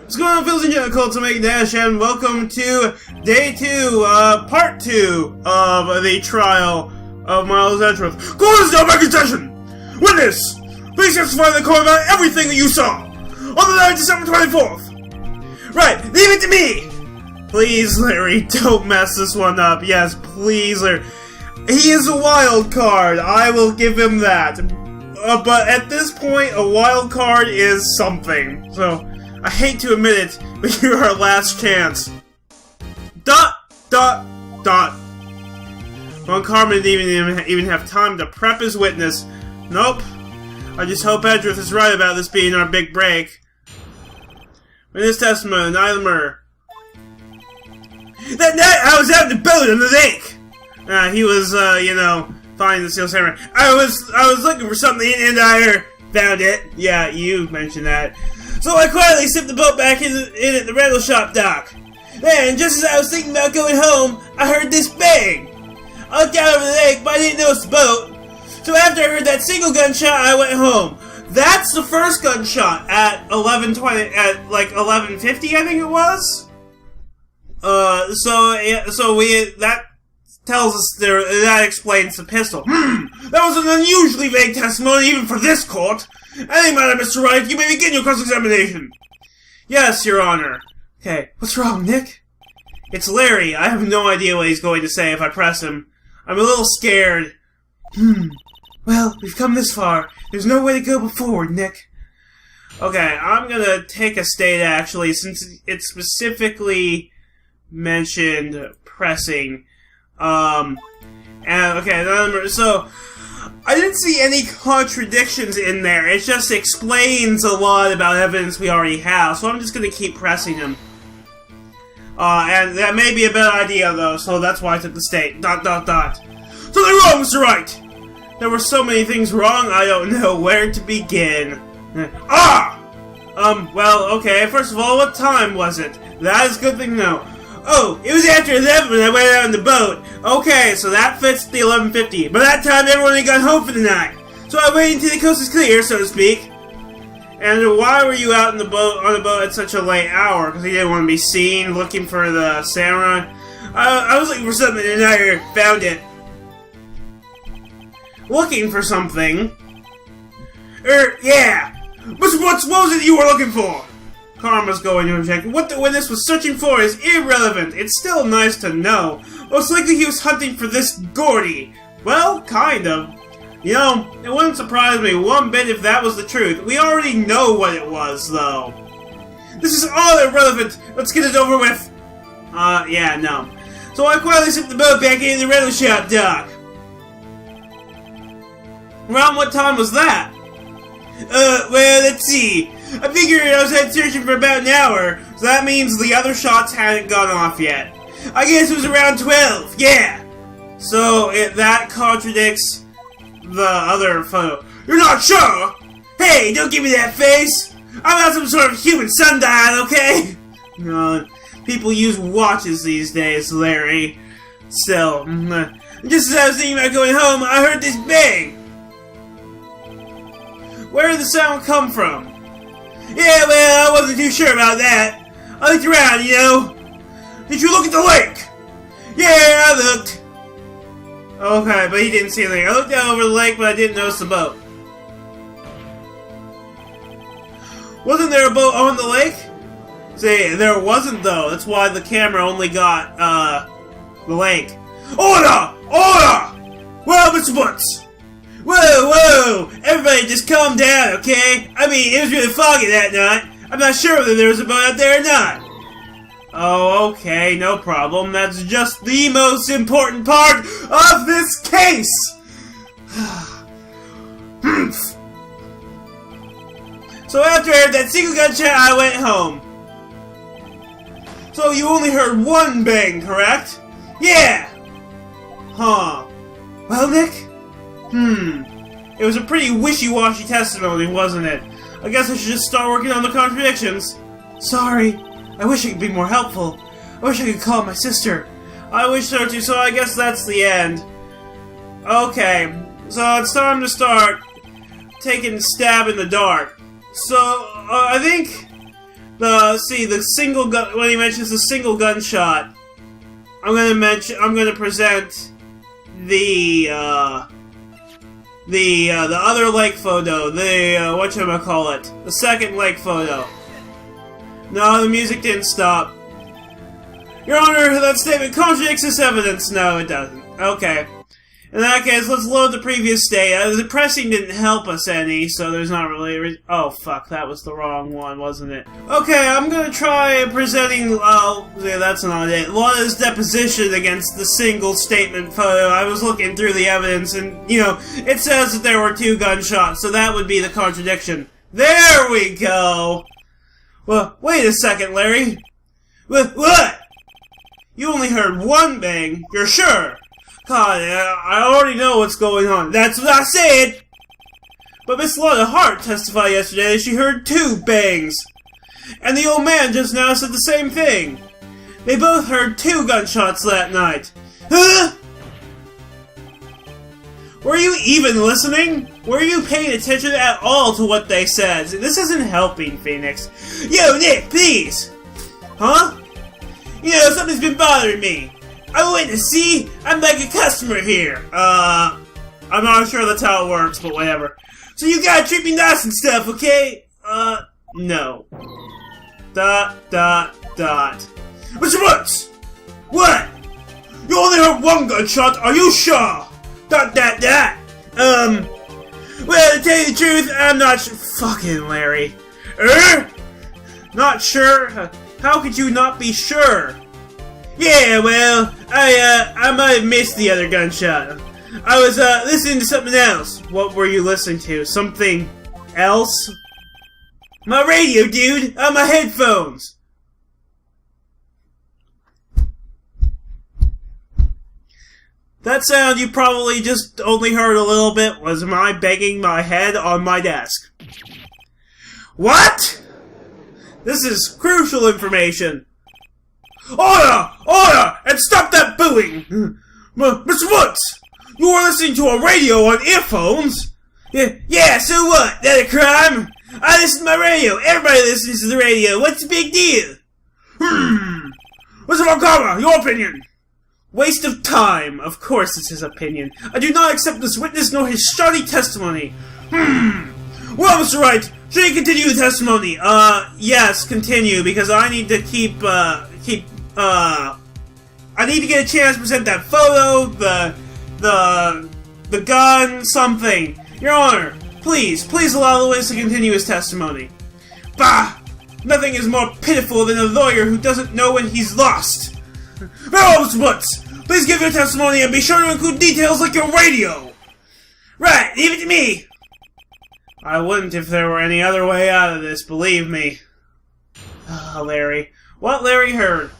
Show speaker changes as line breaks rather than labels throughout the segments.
What's going on, Phil's and Jellicle, to make Dash, and welcome to Day 2, Part 2 of the trial of Miles Edgeworth. Court is now back in session! Witness! Please testify to the court about everything that you saw on the night of December 24th! Right, leave it to me! Please, Larry, don't mess this one up. Yes, please, Larry. He is a wild card, I will give him that. But at this point, a wild card is something. So, I hate to admit it, but you're our last chance. ... Von Carmen didn't even have time to prep his witness. Nope. I just hope Edgeworth is right about this being our big break. In his testimony, neither murder. That night, I was out in the boat on the lake. He was, finding the steel samurai. I was looking for something, and I found it. Yeah, you mentioned that. So I quietly slipped the boat back in at the rental shop dock. Then, just as I was thinking about going home, I heard this bang. I looked out over the lake, but I didn't notice the boat. So after I heard that single gunshot, I went home. That's the first gunshot at 11:20, at like 11:50, I think it was. That tells us that explains the pistol. That was an unusually vague testimony even for this court. Any matter, Mr. Wright, you may begin your cross-examination. Yes, Your Honor. Okay, what's wrong, Nick? It's Larry. I have no idea what he's going to say if I press him. I'm a little scared. Well, we've come this far. There's no way to go but forward, Nick. Okay, I'm gonna take a state, actually, since it specifically mentioned pressing. So, I didn't see any contradictions in there. It just explains a lot about evidence we already have, so I'm just gonna keep pressing him. And that may be a bad idea, though, so that's why I took the state. ... Something wrong, Mr. Wright! There were so many things wrong, I don't know where to begin. Well, okay, first of all, what time was it? That is a good thing to know. Oh, it was after 11 when I went out on the boat. Okay, so that fits the 11:50. By that time, everyone had gone home for the night. So I waited until the coast was clear, so to speak. And why were you out on the boat at such a late hour? Because you didn't want to be seen looking for the samurai? I was looking for something and I found it. Looking for something? Yeah. What was it you were looking for? Karma's going to object. What the witness was searching for is irrelevant. It's still nice to know. Most likely he was hunting for this Gordy. Well, kind of. You know, it wouldn't surprise me one bit if that was the truth. We already know what it was, though. This is all irrelevant. Let's get it over with. Yeah, no. So I quietly slipped the boat back into the rental shop dock. Around what time was that? Well, let's see. I figured I was out searching for about an hour, so that means the other shots hadn't gone off yet. I guess it was around 12, yeah! So, that contradicts the other photo. You're not sure? Hey, don't give me that face! I'm not some sort of human sundial, okay? No, people use watches these days, Larry. Still, just as I was thinking about going home, I heard this bang! Where did the sound come from? Yeah, well, I wasn't too sure about that. I looked around, you know. Did you look at the lake? Yeah, I looked. Okay, but he didn't see anything. I looked out over the lake, but I didn't notice the boat. Wasn't there a boat on the lake? See, there wasn't, though. That's why the camera only got, the lake. Order! Order! Well, Mr. Butts! Whoa! Everybody just calm down, okay? I mean, it was really foggy that night. I'm not sure whether there was a boat out there or not. Oh, okay, no problem. That's just the most important part of this case! So after I heard that single gunshot, I went home. So you only heard one bang, correct? Yeah! Huh. Well, Nick? It was a pretty wishy-washy testimony, wasn't it? I guess I should just start working on the contradictions. Sorry. I wish I could be more helpful. I wish I could call my sister. I wish so too, so I guess that's the end. Okay, so it's time to start taking a stab in the dark. So, I think the single gun, when he mentions the single gunshot, I'm gonna present the other lake photo, whatchamacallit, the second lake photo. No, the music didn't stop. Your Honor, that statement contradicts this evidence. No, it doesn't. Okay. In that case, let's load the previous state. The pressing didn't help us any, so there's not really oh, fuck, that was the wrong one, wasn't it? Okay, I'm gonna try presenting, yeah, that's not it. Lana's deposition against the single statement photo. I was looking through the evidence, and, you know, it says that there were 2 gunshots, so that would be the contradiction. There we go! Well, wait a second, Larry. What? You only heard 1 bang, you're sure? God, I already know what's going on. That's what I said! But Miss Lana Hart testified yesterday that she heard 2 bangs. And the old man just now said the same thing. They both heard 2 gunshots that night. Huh? Were you even listening? Were you paying attention at all to what they said? This isn't helping, Phoenix. Yo, Nick, please! Huh? You know, something's been bothering me. I'm a witness, see? I'm like a customer here. I'm not sure that's how it works, but whatever. So you gotta treat me nice and stuff, okay? No. ... Mr. Woods! What? You only heard 1 gunshot, are you sure? ... Well, to tell you the truth, I'm not fucking Larry. Not sure? How could you not be sure? Yeah, well, I might have missed the other gunshot. I was, listening to something else. What were you listening to? Something else? My radio, dude! On my headphones! That sound you probably just only heard a little bit was my banging my head on my desk. What?! This is crucial information! Order! Order! And stop that booing! Mr. Woods! You were listening to a radio on earphones? Yeah, so what? That a crime? I listen to my radio. Everybody listens to the radio. What's the big deal? Mr. Montgomery, your opinion? Waste of time. Of course it's his opinion. I do not accept this witness nor his shoddy testimony. Well, Mr. Wright, should he continue the testimony? Yes, continue, because I need to I need to get a chance to present that photo, the gun, something. Your Honor, please allow the witness to continue his testimony. Bah! Nothing is more pitiful than a lawyer who doesn't know when he's lost. Well, Mr. Woods, please give your testimony and be sure to include details like your radio. Right, leave it to me. I wouldn't if there were any other way out of this, believe me. Larry. What Larry heard?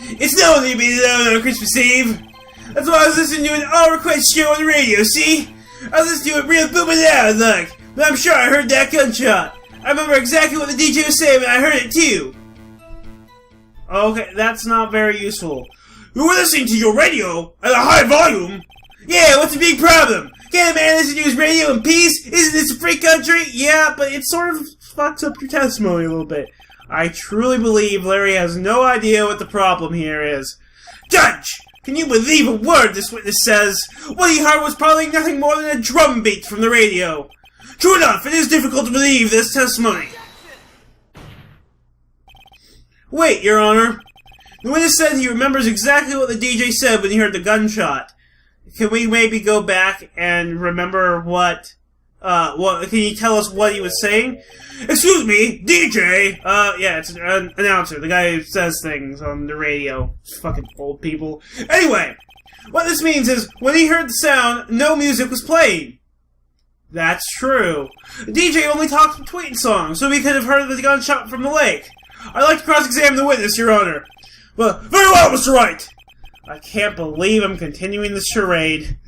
It's known to be alone on Christmas Eve. That's why I was listening to an all-request show on the radio, see? I was listening to it real booming loud, look. But I'm sure I heard that gunshot. I remember exactly what the DJ was saying, and I heard it too. Okay, that's not very useful. You were listening to your radio at a high volume? Yeah, what's the big problem? Can't a man listen to his radio in peace? Isn't this a free country? Yeah, but it sort of fucks up your testimony a little bit. I truly believe Larry has no idea what the problem here is. Judge! Can you believe a word this witness says? What he heard was probably nothing more than a drum beat from the radio. True enough, it is difficult to believe this testimony. Wait, Your Honor. The witness said he remembers exactly what the DJ said when he heard the gunshot. Can we maybe go back and remember what can you tell us what he was saying? Excuse me, DJ! Yeah, it's an announcer, the guy who says things on the radio. Fucking old people. Anyway, what this means is, when he heard the sound, no music was playing. That's true. The DJ only talked between songs, so we could have heard the gunshot from the lake. I'd like to cross-examine the witness, Your Honor. Well, very well, Mr. Wright! I can't believe I'm continuing this charade.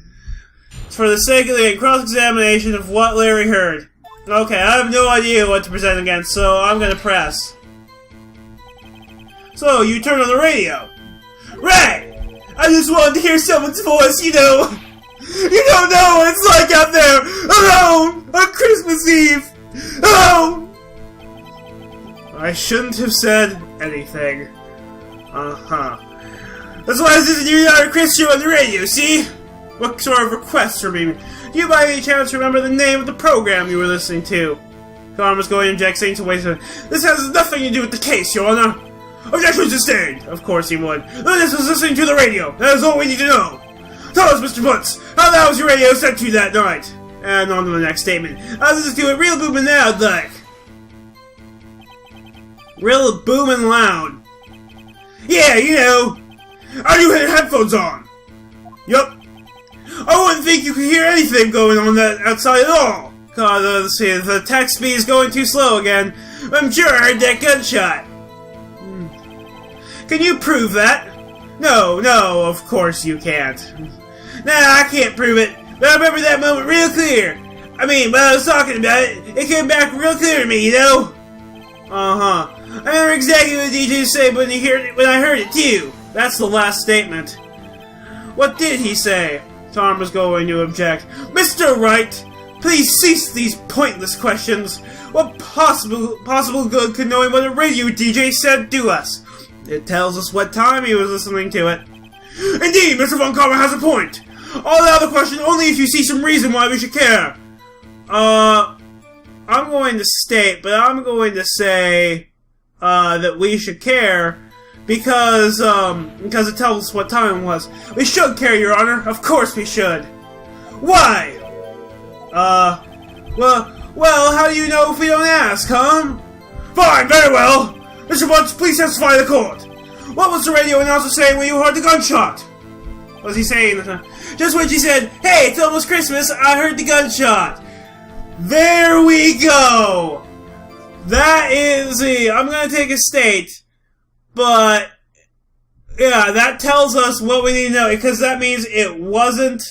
It's for the sake of the cross-examination of what Larry heard. Okay, I have no idea what to present against, so I'm gonna press. So, you turned on the radio. Right! I just wanted to hear someone's voice, you know. You don't know what it's like out there, alone, on Christmas Eve. Alone! I shouldn't have said anything. Uh-huh. That's why this isn't even our Chris show on the radio, see? What sort of requests from me? Do you by any chance remember the name of the program you were listening to? Connor was going to object, saying to wait a minute. This has nothing to do with the case, Your Honor. Objection sustained. Of course he would. This was listening to the radio. That is all we need to know. Tell us, Mr. Butts, how loud was your radio set to you that night? And on to the next statement. I was listening to it real booming loud, like. Real booming loud. Yeah, you know. Are you had headphones on? Yup. I wouldn't think you could hear anything going on that outside at all. God, let's see, the text speed is going too slow again. I'm sure I heard that gunshot. Can you prove that? No, of course you can't. Nah, I can't prove it, but I remember that moment real clear. I mean, when I was talking about it, it came back real clear to me, you know? Uh-huh. I remember exactly what the DJ said when I heard it, too. That's the last statement. What did he say? Tom was going to object. Mr. Wright, please cease these pointless questions. What possible good could knowing what a radio DJ said do us? It tells us what time he was listening to it. Indeed, Mr. Von Karma has a point. I'll allow the question only if you see some reason why we should care. I'm going to state, but I'm going to say, that we should care because it tells us what time it was. We should care, Your Honor. Of course we should. Why? Well, how do you know if we don't ask, huh? Fine, very well. Mr. Butts, please testify to the court. What was the radio announcer saying when you heard the gunshot? What was he saying? Just when she said, "Hey, it's almost Christmas, I heard the gunshot." There we go. That is I'm gonna take a state, but yeah, that tells us what we need to know because that means it wasn't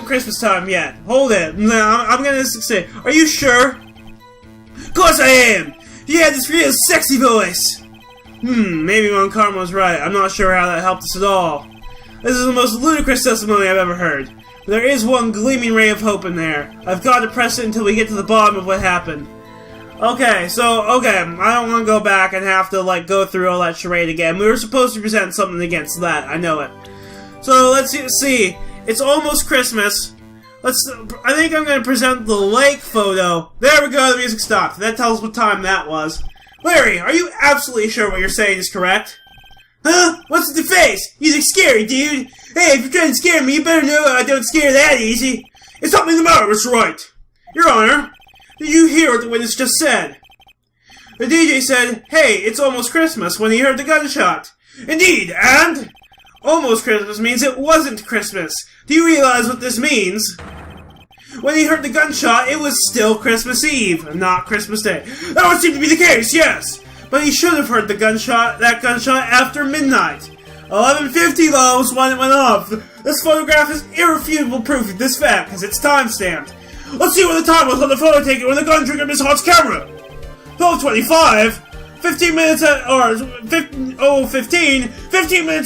Christmas time yet. Hold it. Now I'm gonna say, are you sure? Of course I am! He had this real sexy voice! Maybe Von Karma was right. I'm not sure how that helped us at all. This is the most ludicrous testimony I've ever heard. But there is one gleaming ray of hope in there. I've got to press it until we get to the bottom of what happened. Okay, I don't want to go back and have to, go through all that charade again. We were supposed to present something against that. I know it. So, let's see. It's almost Christmas. I think I'm going to present the lake photo. There we go, the music stopped. That tells us what time that was. Larry, are you absolutely sure what you're saying is correct? Huh? What's with the face? You look scary, dude. Hey, if you're trying to scare me, you better know I don't scare that easy. Is something the matter, Mr. Wright? Your Honor, did you hear what the witness just said? The DJ said, "Hey, it's almost Christmas," when he heard the gunshot. Indeed, and... almost Christmas means it wasn't Christmas. Do you realize what this means? When he heard the gunshot, it was still Christmas Eve, not Christmas Day. That would seem to be the case, yes. But he should have heard that gunshot after midnight. 11:50 was when it went off. This photograph is irrefutable proof of this fact, because it's time-stamped. Let's see what the time was on the photo taken when the gun triggered Miss Hart's camera. 12:25. 15 minutes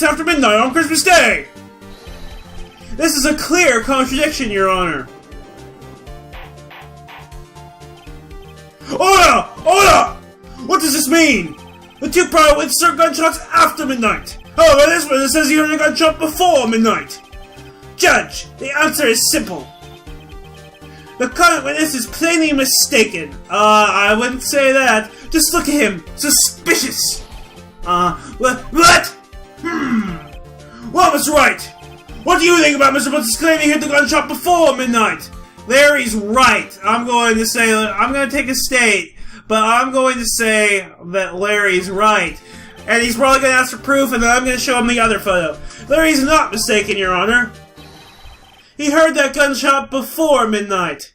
after midnight on Christmas Day! This is a clear contradiction, Your Honor. Order! What does this mean? The two prior witnesses heard gunshots after midnight. However, this witness says he heard a gunshot before midnight. Judge, the answer is simple. The current witness is plainly mistaken. I wouldn't say that. Just look at him. Suspicious. What? Well, Mr. Wright, what do you think about Mr. Butts' claim he hit the gunshot before midnight? Larry's right. I'm going to take a state, but I'm going to say that Larry's right. And he's probably going to ask for proof, and then I'm going to show him the other photo. Larry's not mistaken, Your Honor. He heard that gunshot before midnight.